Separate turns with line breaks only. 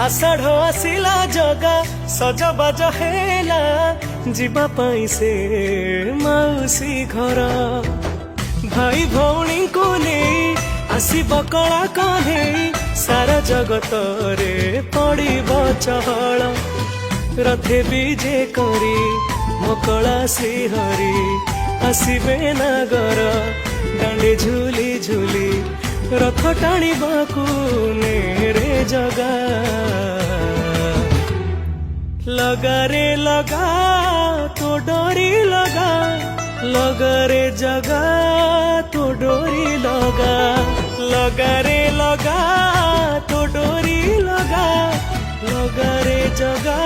आषाढ़ आसिला जगा सजबाज हेला जीवा पाई से मौसी घर भाई भौणी को नहीं आसब कला कहे सारा जगत रे पड़ब चहल रथे विजे करी मकला श्रीहरी आसबे नागर डांडे झूली झूली रथ टाणीबाकू रे जगा लगा रे लगा तो डोरी लगा रे जगा तो डोरी लगा रे लगा तो डोरी लगा रे जगा